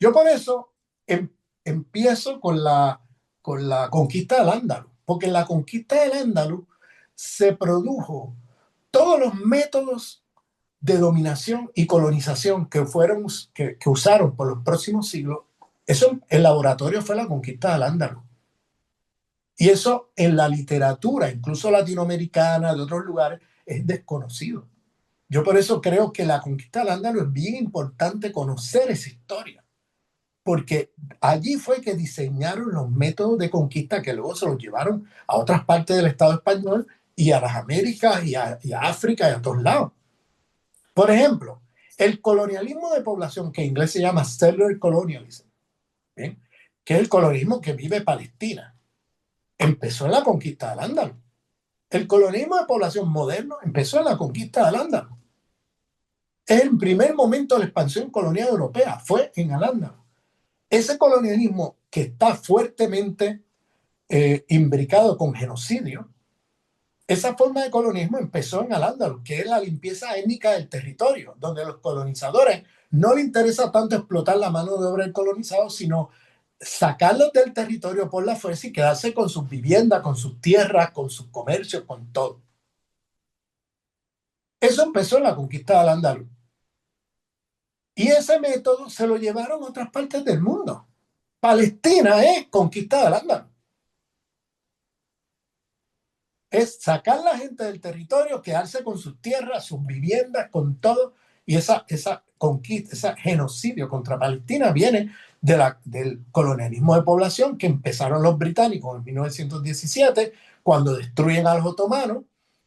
Yo por eso em- empiezo con la conquista del Ándalus, porque en la conquista del Ándalus se produjo todos los métodos de dominación y colonización que usaron por los próximos siglos. Eso, el laboratorio fue la conquista del Ándalus. Y eso en la literatura, incluso latinoamericana, de otros lugares, es desconocido. Yo por eso creo que la conquista del Ándalus es bien importante conocer esa historia, porque allí fue que diseñaron los métodos de conquista que luego se los llevaron a otras partes del Estado español y a las Américas y a África y a todos lados. Por ejemplo, el colonialismo de población, que en inglés se llama settler colonialism, ¿bien? Que es el colonialismo que vive Palestina, empezó en la conquista del Ándalus. El colonialismo de población moderno empezó en la conquista del Ándalus. El primer momento de la expansión colonial europea fue en Al-Ándalus. Ese colonialismo que está fuertemente imbricado con genocidio, esa forma de colonialismo empezó en Al-Ándalus, que es la limpieza étnica del territorio, donde a los colonizadores no les interesa tanto explotar la mano de obra del colonizado, sino sacarlos del territorio por la fuerza y quedarse con sus viviendas, con sus tierras, con sus comercios, con todo. Eso empezó en la conquista del Al-Ándalus. Y ese método se lo llevaron a otras partes del mundo. Palestina es conquista del Ándalus. Es sacar la gente del territorio, quedarse con sus tierras, sus viviendas, con todo. Y esa conquista, ese genocidio contra Palestina viene del colonialismo de población que empezaron los británicos en 1917, cuando destruyen a los otomanos,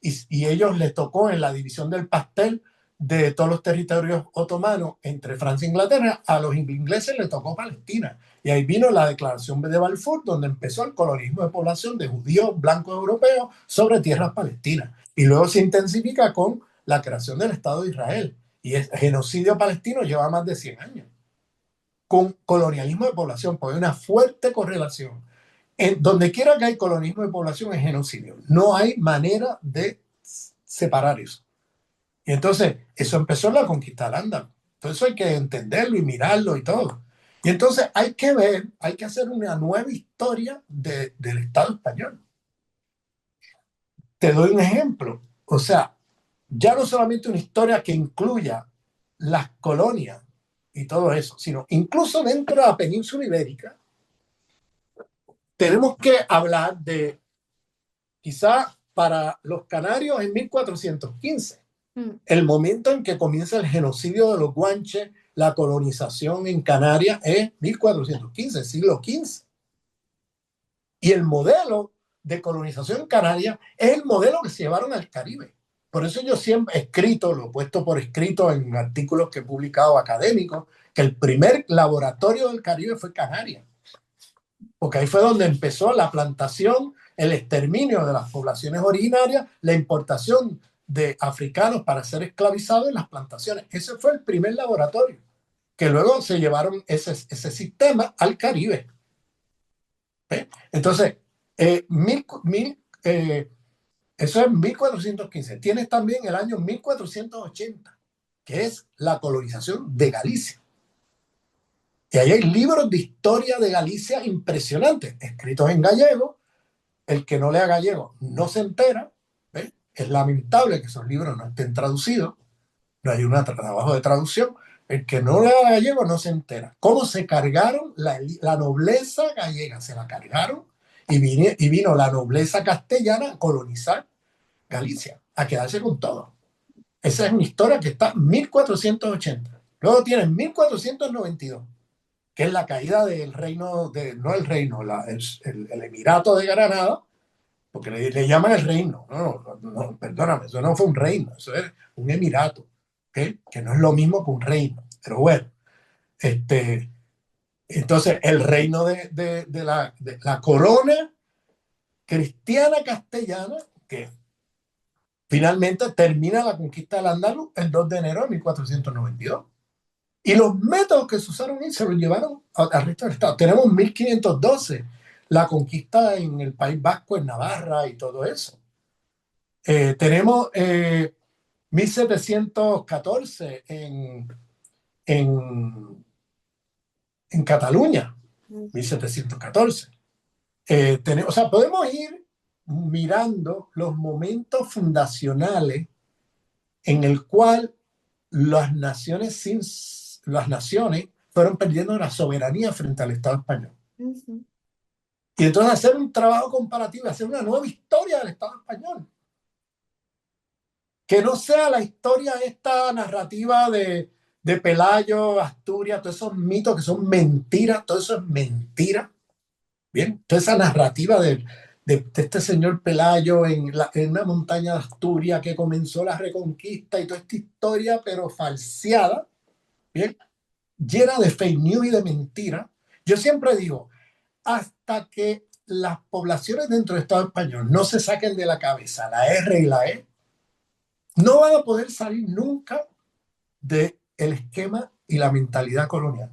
y ellos les tocó en la división del pastel de todos los territorios otomanos entre Francia e Inglaterra, a los ingleses les tocó Palestina. Y ahí vino la declaración de Balfour, donde empezó el colonialismo de población de judíos blancos europeos sobre tierras palestinas. Y luego se intensifica con la creación del Estado de Israel. Y el genocidio palestino lleva más de 100 años. Con colonialismo de población, pues hay una fuerte correlación. En donde quiera que hay colonialismo de población es genocidio. No hay manera de separar eso. Y entonces, eso empezó en la conquista del Ándalus. Entonces hay que entenderlo y mirarlo y todo. Y entonces hay que ver, hay que hacer una nueva historia del Estado español. Te doy un ejemplo. O sea, ya no solamente una historia que incluya las colonias y todo eso, sino incluso dentro de la península ibérica, tenemos que hablar de quizá para los canarios en 1415, Mm. el momento en que comienza el genocidio de los guanches, la colonización en Canarias es 1415, siglo XV. Y el modelo de colonización en Canarias es el modelo que se llevaron al Caribe. Por eso yo siempre he escrito, lo he puesto por escrito en artículos que he publicado académicos, que el primer laboratorio del Caribe fue Canarias, porque ahí fue donde empezó la plantación, el exterminio de las poblaciones originarias, la importación de africanos para ser esclavizados en las plantaciones. Ese fue el primer laboratorio, que luego se llevaron ese sistema al Caribe. ¿Ve? Entonces, eso es 1415. Tienes también el año 1480, que es la colonización de Galicia. Y ahí hay libros de historia de Galicia impresionantes, escritos en gallego. El que no lea gallego no se entera. ¿Ve? Es lamentable que esos libros no estén traducidos. No hay un trabajo de traducción. El que no lea gallego no se entera. ¿Cómo se cargaron la nobleza gallega? Se la cargaron y vino la nobleza castellana a colonizar Galicia, a quedarse con todo. Esa es una historia que está en 1480. Luego tienes 1492, que es la caída del reino, no el reino, el Emirato de Granada, porque le llaman el reino. No, no, no, perdóname, eso no fue un reino, eso es un emirato, ¿okay? Que no es lo mismo que un reino. Pero bueno, este, entonces el reino de la corona cristiana castellana, que finalmente termina la conquista del Andaluz el 2 de enero de 1492. Y los métodos que se usaron ahí se los llevaron al resto del Estado. Tenemos 1512, la conquista en el País Vasco, en Navarra y todo eso. Tenemos 1714 en en Cataluña, Mm. 1714. O sea, podemos ir mirando los momentos fundacionales en el cual las naciones fueron perdiendo la soberanía frente al Estado español. Ujú. Y entonces hacer un trabajo comparativo, hacer una nueva historia del Estado español. Que no sea la historia esta narrativa de Pelayo, Asturias, todos esos mitos que son mentiras, todo eso es mentira. Bien, toda esa narrativa de este señor Pelayo en una montaña de Asturias que comenzó la reconquista y toda esta historia, pero falseada, bien, llena de fake news y de mentira. Yo siempre digo, hasta que las poblaciones dentro del Estado español no se saquen de la cabeza la R y la E, no van a poder salir nunca del esquema y la mentalidad colonial.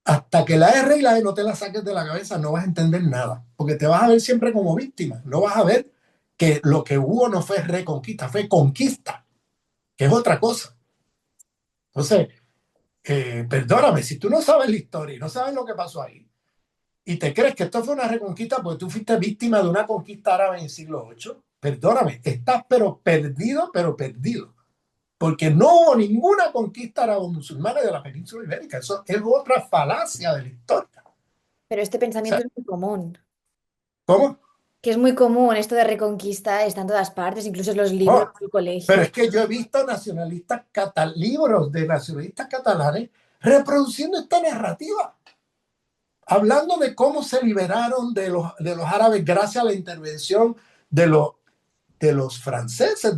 Hasta que la R y la E no te la saques de la cabeza, no vas a entender nada, porque te vas a ver siempre como víctima. No vas a ver que lo que hubo no fue reconquista, fue conquista, que es otra cosa. Entonces, perdóname, si tú no sabes la historia y no sabes lo que pasó ahí, y te crees que esto fue una reconquista porque tú fuiste víctima de una conquista árabe en el siglo VIII, perdóname, estás pero perdido. Porque no hubo ninguna conquista árabe-musulmana de la península ibérica. Eso es otra falacia de la historia. O Pero este sea, pensamiento es muy común, ¿cómo? que es muy común, esto de reconquista está en todas partes, incluso en los libros Oh, del pero colegio. es que yo he visto libros de nacionalistas catalanes reproduciendo esta narrativa, hablando de cómo se liberaron de los árabes gracias a la intervención de los franceses,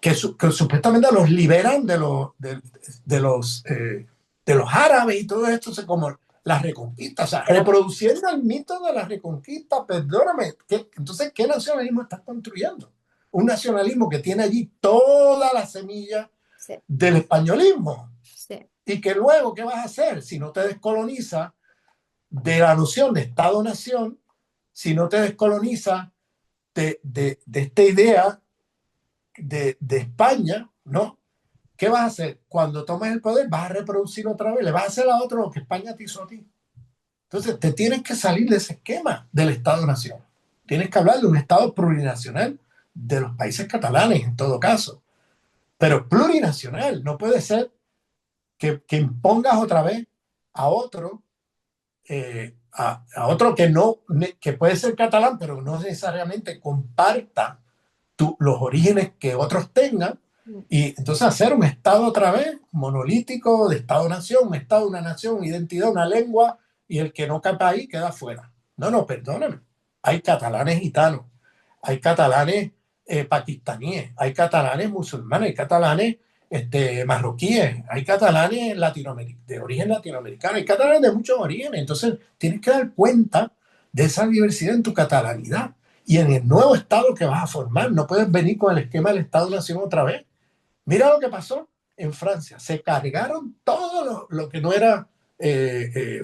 que supuestamente los liberan de los, de los árabes y todo esto, como la reconquista, o sea, Pero, reproduciendo el mito de la reconquista, perdóname, entonces, ¿qué nacionalismo estás construyendo? Un nacionalismo que tiene allí toda la semilla sí, del españolismo sí. y que luego, ¿qué vas a hacer si no te descoloniza de la noción de Estado-nación, si no te descoloniza de esta idea de España, ¿no? ¿Qué vas a hacer? Cuando tomes el poder, vas a reproducir otra vez, le vas a hacer a otro lo que España te hizo a ti. Entonces, te tienes que salir de ese esquema del Estado-Nación. Tienes que hablar de un Estado plurinacional de los países catalanes, en todo caso. Pero plurinacional, no puede ser que impongas otra vez a otro, a otro que no, que puede ser catalán, pero no necesariamente comparta los orígenes que otros tengan, Mm. y entonces hacer un Estado otra vez monolítico, de Estado-nación, un Estado, una nación, una identidad, una lengua, y el que no capa ahí queda fuera. No, no, perdóname. Hay catalanes gitanos, hay catalanes pakistaníes, hay catalanes musulmanes, hay catalanes marroquíes, hay catalanes de origen latinoamericano, hay catalanes de muchos orígenes. Entonces tienes que dar cuenta de esa diversidad en tu catalanidad y en el nuevo Estado que vas a formar. No puedes venir con el esquema del Estado-Nación otra vez. Mira lo que pasó en Francia. Se cargaron todo lo que no era eh, eh,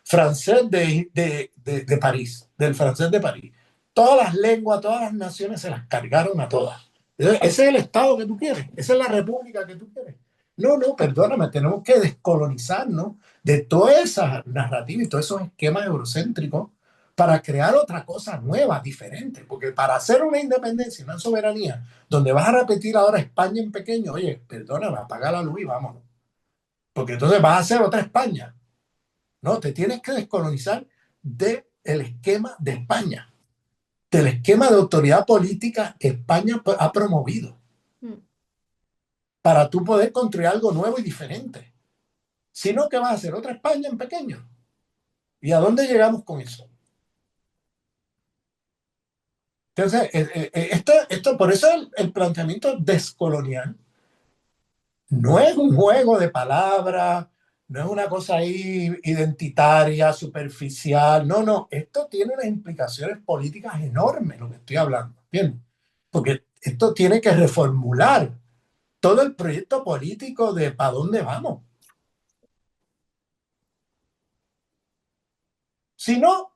francés de París, del francés de París. Todas las lenguas, todas las naciones se las cargaron a todas. Ese es el Estado que tú quieres, esa es la república que tú quieres. No, no, perdóname, tenemos que descolonizarnos de toda esa narrativa y todos esos esquemas eurocéntricos para crear otra cosa nueva, diferente. Porque para hacer una independencia, una soberanía, donde vas a repetir ahora España en pequeño, oye, perdóname, apaga la luz y vámonos. Porque entonces vas a hacer otra España. No, te tienes que descolonizar del esquema de España, del esquema de autoridad política que España ha promovido, Mm. para tú poder construir algo nuevo y diferente. Si no, ¿qué vas a hacer? Otra España en pequeño. ¿Y a dónde llegamos con eso? Entonces, por eso el planteamiento descolonial no es un juego de palabras, no es una cosa ahí identitaria, superficial. No, no, esto tiene unas implicaciones políticas enormes, lo que estoy hablando. Bien, porque esto tiene que reformular todo el proyecto político de para dónde vamos. Si no,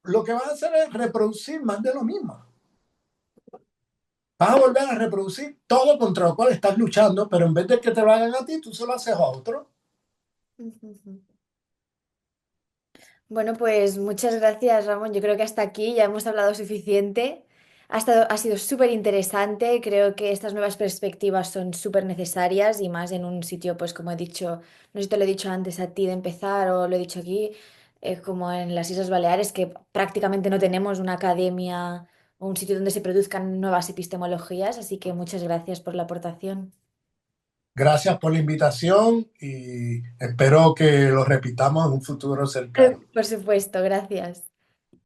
lo que vas a hacer es reproducir más de lo mismo. Vas a volver a reproducir todo contra lo cual estás luchando, pero en vez de que te lo hagan a ti, tú se lo haces a otro. Ujú. Bueno, pues muchas gracias, Ramón. Yo creo que hasta aquí ya hemos hablado suficiente. Ha sido súper interesante. Creo que estas nuevas perspectivas son súper necesarias y más en un sitio, pues como he dicho, no sé si te lo he dicho antes a ti de empezar o lo he dicho aquí, como en las Islas Baleares, que prácticamente no tenemos una academia o un sitio donde se produzcan nuevas epistemologías. Así que muchas gracias por la aportación. Gracias por la invitación y espero que lo repitamos en un futuro cercano. Por supuesto, gracias.